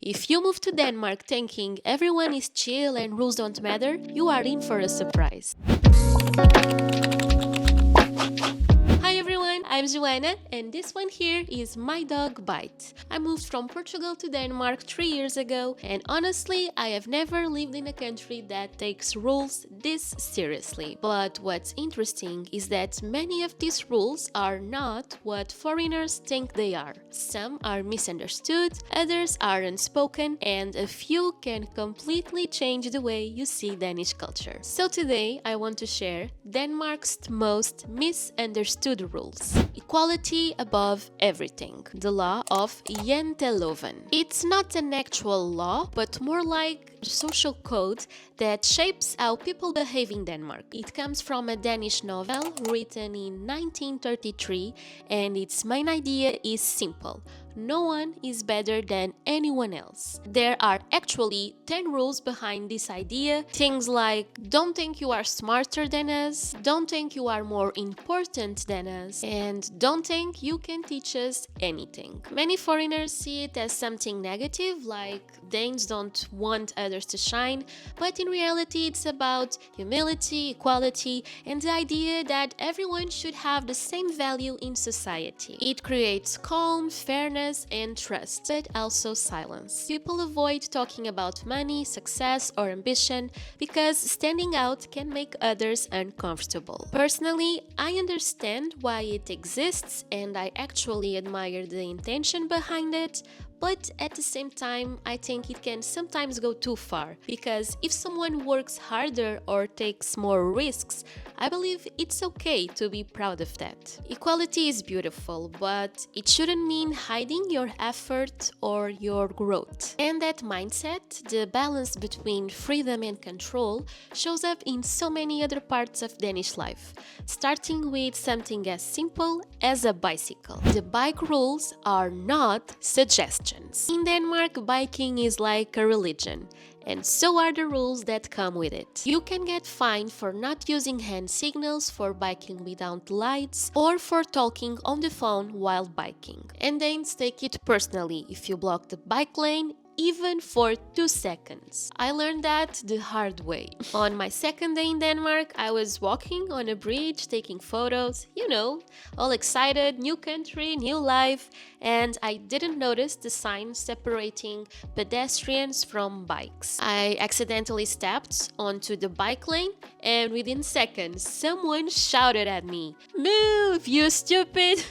If you move to Denmark thinking everyone is chill and rules don't matter, you are in for a surprise. Hi everyone, I'm Joanna and this one here is my dog Bite. I moved from Portugal to Denmark 3 years ago and honestly I have never lived in a country that takes rules this seriously. But what's interesting is that many of these rules are not what foreigners think they are. Some are misunderstood, others are unspoken, and a few can completely change the way you see Danish culture. So today I want to share Denmark's most misunderstood rules. Equality above everything. The law of Jante. It's not an actual law, but more like a social code that shapes how people behave in Denmark. It comes from a Danish novel written in 1933 and its main idea is simple. No one is better than anyone else. There are actually 10 rules behind this idea. Things like don't think you are smarter than us, don't think you are more important than us, and don't think you can teach us anything. Many foreigners see it as something negative, like Danes don't want others to shine, but in reality it's about humility, equality, and the idea that everyone should have the same value in society. It creates calm, fairness, and trust, but also silence. People avoid talking about money, success, or ambition because standing out can make others uncomfortable. Personally, I understand why it exists and I actually admire the intention behind it, but at the same time, I think it can sometimes go too far, because if someone works harder or takes more risks, I believe it's okay to be proud of that. Equality is beautiful, but it shouldn't mean hiding your effort or your growth. And that mindset, the balance between freedom and control, shows up in so many other parts of Danish life, starting with something as simple as a bicycle. The bike rules are not suggestions. In Denmark, biking is like a religion, and so are the rules that come with it. You can get fined for not using hand signals, for biking without lights, or for talking on the phone while biking. And Danes take it personally if you block the bike lane, even for 2 seconds. I learned that the hard way. On my second day in Denmark, I was walking on a bridge, taking photos, all excited, new country, new life, and I didn't notice the sign separating pedestrians from bikes. I accidentally stepped onto the bike lane, and within seconds, someone shouted at me, "Move, you stupid!"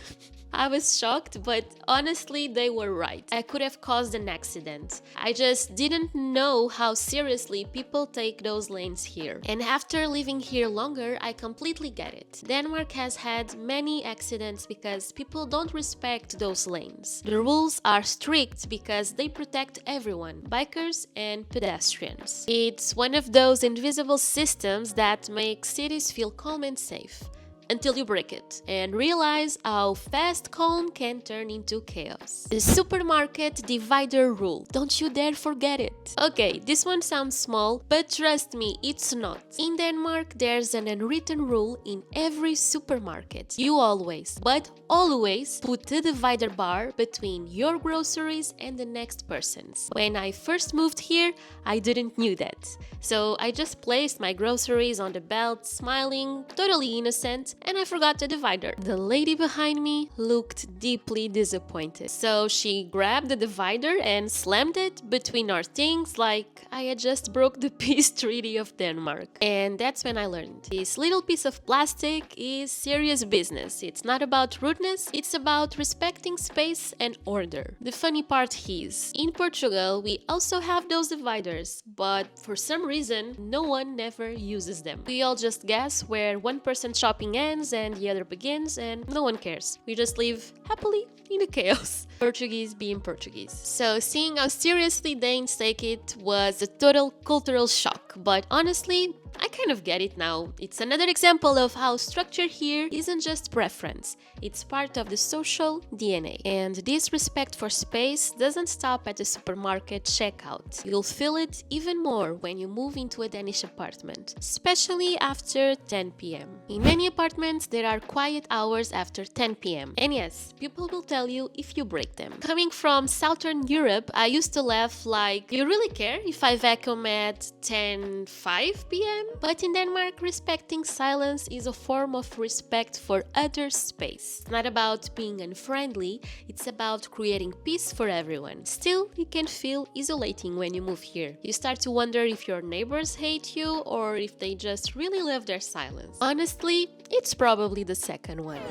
I was shocked, but honestly, they were right. I could have caused an accident. I just didn't know how seriously people take those lanes here. And after living here longer, I completely get it. Denmark has had many accidents because people don't respect those lanes. The rules are strict because they protect everyone, bikers and pedestrians. It's one of those invisible systems that make cities feel calm and safe. Until you break it and realize how fast calm can turn into chaos. The supermarket divider rule. Don't you dare forget it. Okay, this one sounds small, but trust me, it's not. In Denmark, there's an unwritten rule in every supermarket. You always, but always, put the divider bar between your groceries and the next person's. When I first moved here, I didn't know that. So I just placed my groceries on the belt, smiling, totally innocent, and I forgot the divider. The lady behind me looked deeply disappointed. So she grabbed the divider and slammed it between our things like I had just broke the peace treaty of Denmark. And that's when I learned. This little piece of plastic is serious business. It's not about rudeness, it's about respecting space and order. The funny part is, in Portugal, we also have those dividers, but for some reason, no one never uses them. We all just guess where one person's shopping ends and the other begins, and no one cares. We just live happily in the chaos. Portuguese being Portuguese. So seeing how seriously Danes take it was a total cultural shock, but honestly, I kind of get it now. It's another example of how structure here isn't just preference, it's part of the social DNA. And this respect for space doesn't stop at the supermarket checkout. You'll feel it even more when you move into a Danish apartment, especially after 10 p.m. In many apartments, there are quiet hours after 10 p.m. And yes, people will tell you if you break them. Coming from Southern Europe, I used to laugh like, do you really care if I vacuum at 10:05 p.m.? But in Denmark, respecting silence is a form of respect for other space. It's not about being unfriendly, it's about creating peace for everyone. Still, it can feel isolating when you move here. You start to wonder if your neighbors hate you or if they just really love their silence. Honestly, it's probably the second one.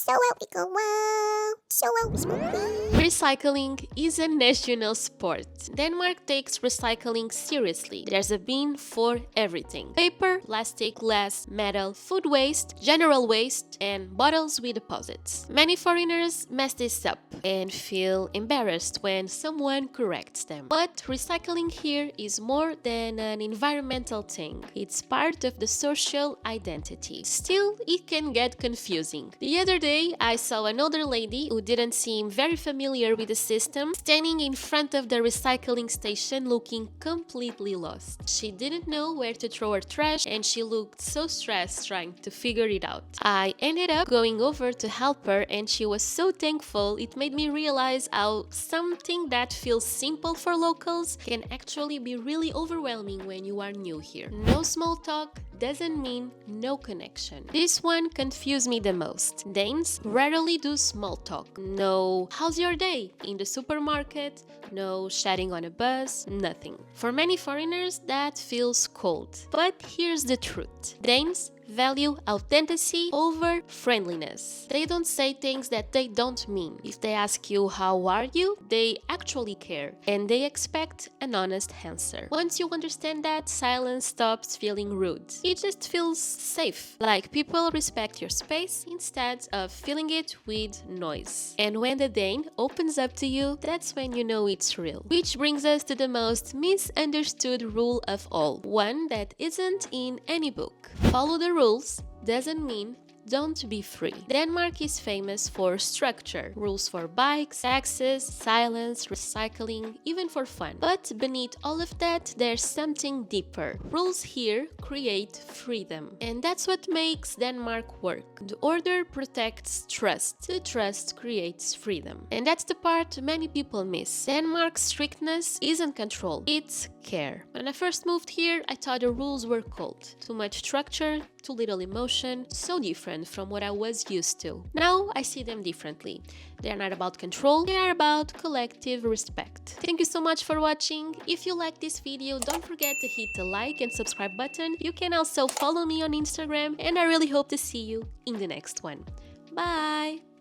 So out we go, wow! So out we go. Recycling is a national sport. Denmark takes recycling seriously. There's a bin for everything. Paper, plastic, glass, metal, food waste, general waste, and bottles with deposits. Many foreigners mess this up and feel embarrassed when someone corrects them. But recycling here is more than an environmental thing. It's part of the social identity. Still, it can get confusing. The other day, I saw an older lady who didn't seem very familiar with the system standing in front of the recycling station looking completely lost. She didn't know where to throw her trash and she looked so stressed trying to figure it out. I ended up going over to help her and she was so thankful. It made me realize how something that feels simple for locals can actually be really overwhelming when you are new here. No small talk doesn't mean no connection. This one confused me the most. Danes rarely do small talk. No, how's your day? In the supermarket, no chatting on a bus, nothing. For many foreigners, that feels cold. But here's the truth. Danes value authenticity over friendliness. They don't say things that they don't mean. If they ask you how are you, they actually care and they expect an honest answer. Once you understand that, silence stops feeling rude. It just feels safe, like people respect your space instead of filling it with noise. And when the Dane opens up to you, that's when you know it's real. Which brings us to the most misunderstood rule of all, one that isn't in any book. Follow the rules doesn't mean don't be free. Denmark is famous for structure, rules for bikes, taxes, silence, recycling, even for fun. But beneath all of that, there's something deeper. Rules here create freedom. And that's what makes Denmark work. The order protects trust. The trust creates freedom. And that's the part many people miss. Denmark's strictness isn't control, it's care. When I first moved here, I thought the rules were cold. Too much structure, too little emotion, so different from what I was used to. Now I see them differently. They are not about control, they are about collective respect. Thank you so much for watching. If you like this video, don't forget to hit the like and subscribe button. You can also follow me on Instagram and I really hope to see you in the next one. Bye!